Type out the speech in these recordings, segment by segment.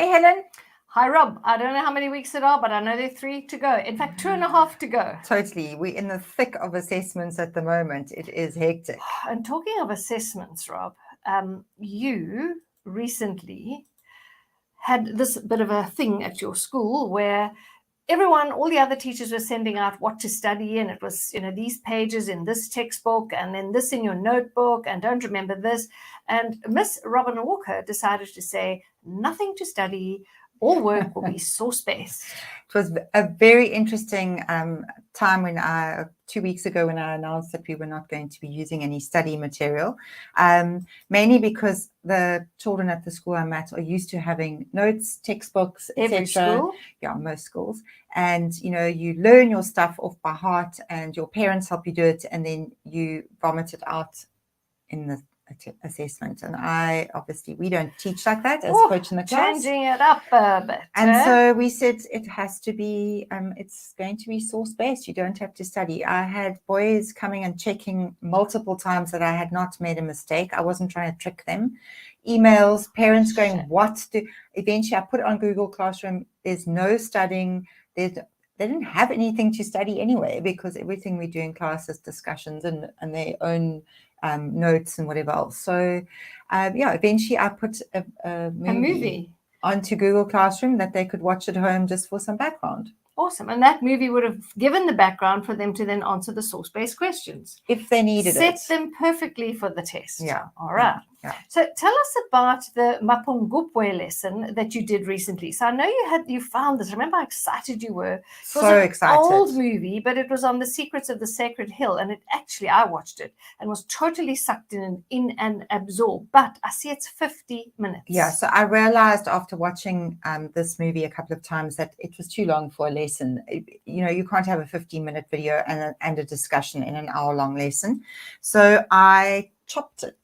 Hey, Helen. Hi, Rob. I don't know how many weeks it are, but I know there are 3 to go. In fact, 2.5 to go. Totally. We're in the thick of assessments at the moment. It is hectic. And talking of assessments, Rob, you recently had this bit of a thing at your school where all the other teachers were sending out what to study, and it was, these pages in this textbook and then this in your notebook, and don't remember this. And Miss Robin Walker decided to say, nothing to study, all work will be source-based. It was a very interesting time when 2 weeks ago when I announced that we were not going to be using any study material, mainly because the children at the school I'm at are used to having notes, textbooks, etc. Every school? Yeah, most schools. And, you learn your stuff off by heart and your parents help you do it, and then you vomit it out in the assessment. And we don't teach like that as coach in the class. Changing it up a bit. And so we said it has to be, it's going to be source-based. You don't have to study. I had boys coming and checking multiple times that I had not made a mistake. I wasn't trying to trick them. Emails, parents going, what do... Eventually I put it on Google Classroom. There's no studying. They didn't have anything to study anyway, because everything we do in class is discussions and their own notes and whatever else. So eventually I put a movie onto Google Classroom that they could watch at home just for some background. Awesome. And that movie would have given the background for them to then answer the source-based questions. If they needed it. Set them perfectly for the test. Yeah. All right. Yeah. So tell us about the Mapon Gupwa lesson that you did recently. So I know you found this. Remember how excited you were? It was so an excited. Old movie, but it was on the Secrets of the Sacred Hill. And I watched it and was totally sucked in and absorbed. But I see it's 50 minutes. Yeah. So I realized after watching this movie a couple of times that it was too long for a lesson. You can't have a 15-minute video and a discussion in an hour-long lesson. So I chopped it.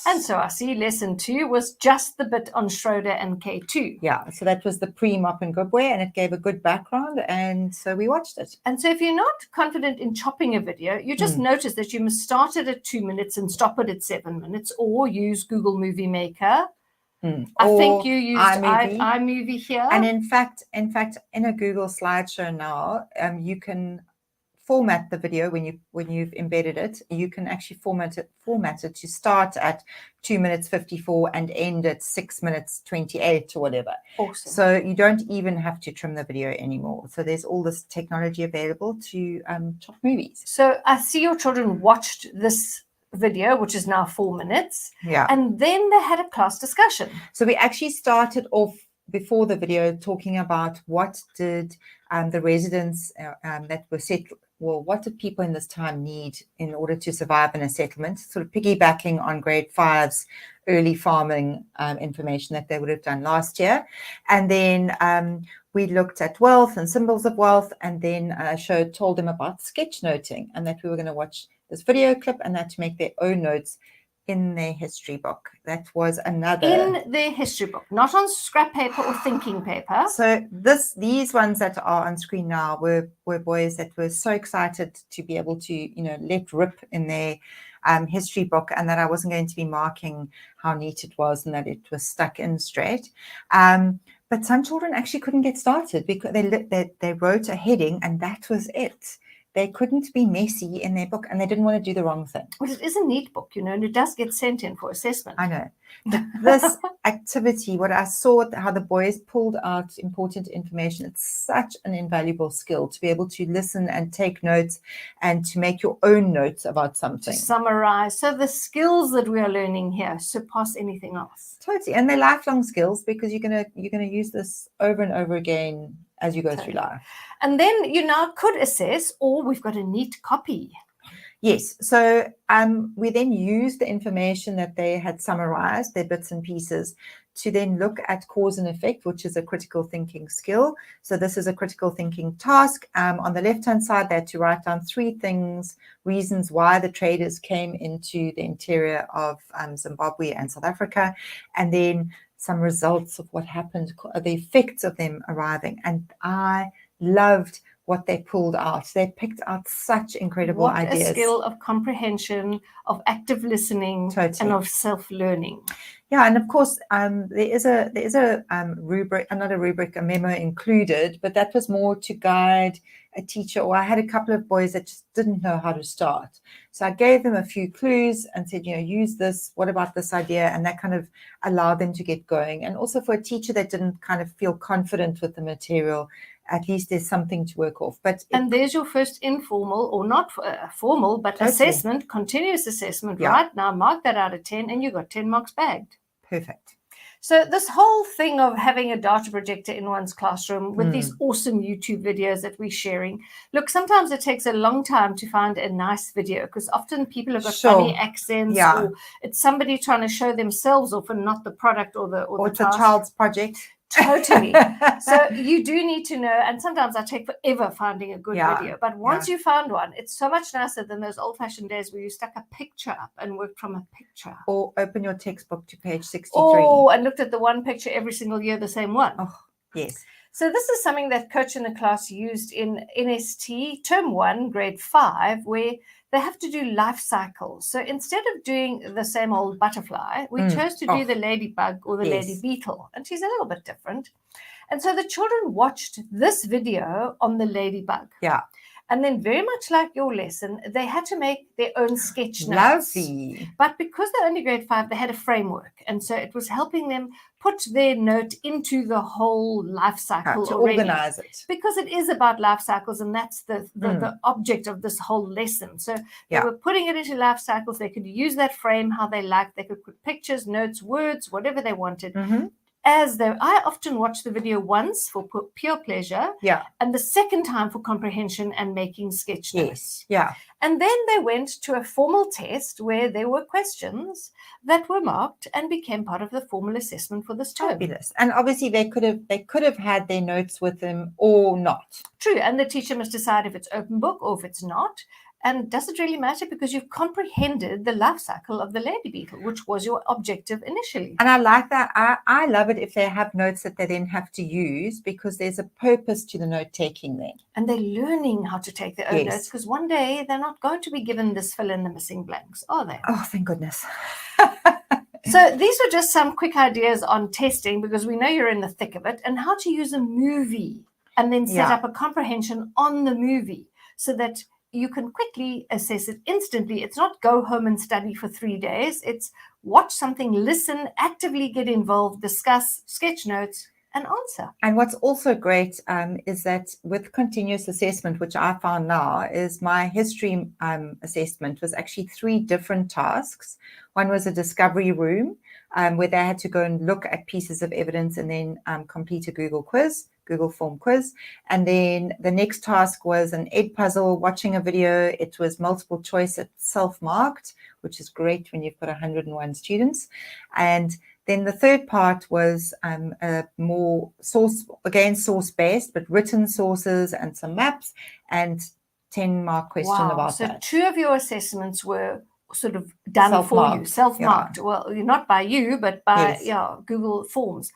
And so I see lesson 2 was just the bit on Schroeder and K2. Yeah, so that was the pre-Mapon Gupwa, and it gave a good background, and so we watched it. And so if you're not confident in chopping a video, you just notice that you must start it at 2 minutes and stop it at 7 minutes, or use Google Movie Maker. I think you used iMovie here. And in fact, in a Google slideshow now, you can format the video when you've embedded it. You can actually format it to start at 2 minutes 54 and end at 6 minutes 28 or whatever. Awesome. So you don't even have to trim the video anymore. So there's all this technology available to chop movies. So I see your children watched this video, which is now 4 minutes. Yeah. And then they had a class discussion. So we actually started off before the video talking about what did the residents that were settled, well, what did people in this time need in order to survive in a settlement, sort of piggybacking on grade 5's early farming information that they would have done last year. And then we looked at wealth and symbols of wealth, and then told them about sketchnoting, and that we were going to watch this video clip and that to make their own notes in their history book. That was another. In their history book, not on scrap paper or thinking paper. So these ones that are on screen now were boys that were so excited to be able to, let rip in their history book, and that I wasn't going to be marking how neat it was and that it was stuck in straight. But some children actually couldn't get started because they wrote a heading and that was it. They couldn't be messy in their book, and they didn't want to do the wrong thing. Well, it is a neat book, and it does get sent in for assessment. I know. But this activity, what I saw, how the boys pulled out important information, it's such an invaluable skill to be able to listen and take notes and to make your own notes about something. To summarize. So the skills that we are learning here surpass anything else. Totally. And they're lifelong skills, because you're gonna use this over and over again as you go through life. And then you now could assess, or we've got a neat copy. Yes. So we then used the information that they had summarized, their bits and pieces, to then look at cause and effect, which is a critical thinking skill. So this is a critical thinking task. On the left-hand side, they had to write down 3 reasons why the traders came into the interior of Zimbabwe and South Africa, and then some results of what happened, the effects of them arriving. And I loved what they pulled out. They picked out such incredible what ideas. a skill of comprehension, of active listening, Totally. and of self-learning. Yeah, and of course, there is a rubric, another rubric, a memo included, but that was more to guide a teacher. Or I had a couple of boys that just didn't know how to start, so I gave them a few clues and said, use this. What about this idea? And that kind of allowed them to get going. And also for a teacher that didn't kind of feel confident with the material, at least there's something to work off. And there's your first informal, or not formal, but Totally. assessment, continuous assessment. Yeah. Right now, mark that out of 10, and you got 10 marks bagged. Perfect. So this whole thing of having a data projector in one's classroom with these awesome YouTube videos that we're sharing, look, sometimes it takes a long time to find a nice video, because often people have got funny accents, or it's somebody trying to show themselves off and not the product or the it's a child's project. Totally. So you do need to know, and sometimes I take forever finding a good video, but once you found one, it's so much nicer than those old-fashioned days where you stuck a picture up and worked from a picture. Or open your textbook to page 63. Oh, and looked at the one picture every single year, the same one. Oh, yes. So this is something that Coach in the Class used in NST Term 1, Grade 5, where they have to do life cycles. So instead of doing the same old butterfly, we chose to do the ladybug or the lady beetle. And she's a little bit different. And so the children watched this video on the ladybug. Yeah. And then, very much like your lesson, they had to make their own sketch notes. Lovely. But because they're only grade 5, they had a framework. And so it was helping them put their note into the whole life cycle to already. Organize it. Because it is about life cycles, and that's the object of this whole lesson. So they were putting it into life cycles. They could use that frame how they liked. They could put pictures, notes, words, whatever they wanted. I often watch the video once for pure pleasure, and the second time for comprehension and making sketch notes. And then they went to a formal test where there were questions that were marked and became part of the formal assessment for this term. Fabulous. And obviously they could have had their notes with them or not. True, and the teacher must decide if it's open book or if it's not. And does it really matter? Because you've comprehended the life cycle of the lady beetle, which was your objective initially. And I like that. I love it if they have notes that they then have to use, because there's a purpose to the note taking then. And they're learning how to take their own notes, because one day they're not going to be given this fill in the missing blanks, are they? Oh, thank goodness. So these were just some quick ideas on testing, because we know you're in the thick of it, and how to use a movie and then set up a comprehension on the movie so that you can quickly assess it instantly. It's not go home and study for 3 days. It's watch something, listen, actively get involved, discuss, sketch notes, and answer. And what's also great is that with continuous assessment, which I found now, is my history assessment was actually 3 different tasks. One was a discovery room where they had to go and look at pieces of evidence and then complete a Google form quiz. And then the next task was an Ed puzzle, watching a video. It was multiple choice, it's self-marked, which is great when you've got 101 students. And then the third part was a more source-based, but written sources and some maps, and 10-mark question about that. So 2 of your assessments were sort of done for you, self-marked. Well, not by you, but by Google Forms.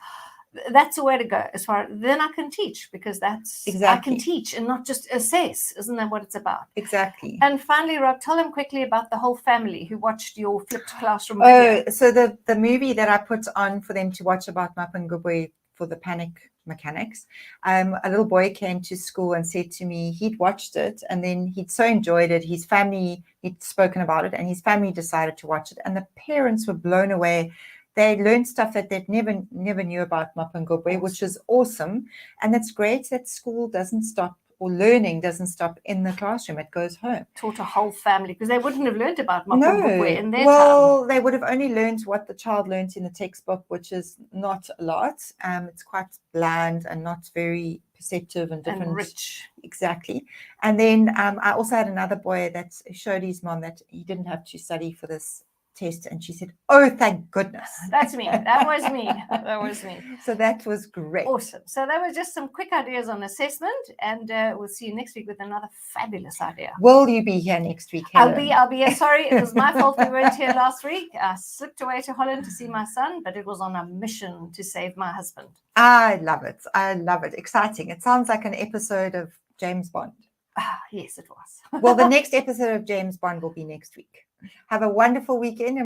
That's the way to go. As far then I can teach, because that's I can teach and not just assess. Isn't that what it's about? Exactly. And finally, Rob, tell them quickly about the whole family who watched your flipped classroom video. So the movie that I put on for them to watch about Mapon Gupwa for the panic mechanics, a little boy came to school and said to me he'd watched it, and then he'd so enjoyed it. His family, he'd spoken about it, and his family decided to watch it, and the parents were blown away. They learned stuff that they never knew about Mapon Gupwa, which is awesome. And it's great that school doesn't stop, or learning doesn't stop in the classroom. It goes home. Taught a whole family, because they wouldn't have learned about Mapon Gupwa in their time. Well, they would have only learned what the child learned in the textbook, which is not a lot. It's quite bland and not very perceptive and different. And rich. Exactly. And then I also had another boy that showed his mom that he didn't have to study for this test, and she said, oh, thank goodness. That's me. That was me. That was me. So that was great. Awesome. So that was just some quick ideas on assessment, and we'll see you next week with another fabulous idea. Will you be here next week, Helen? I'll be here. Sorry, it was my fault we weren't here last week. I slipped away to Holland to see my son, but it was on a mission to save my husband. I love it. I love it. Exciting. It sounds like an episode of James Bond. Ah, yes, it was. Well, the next episode of James Bond will be next week. Have a wonderful weekend.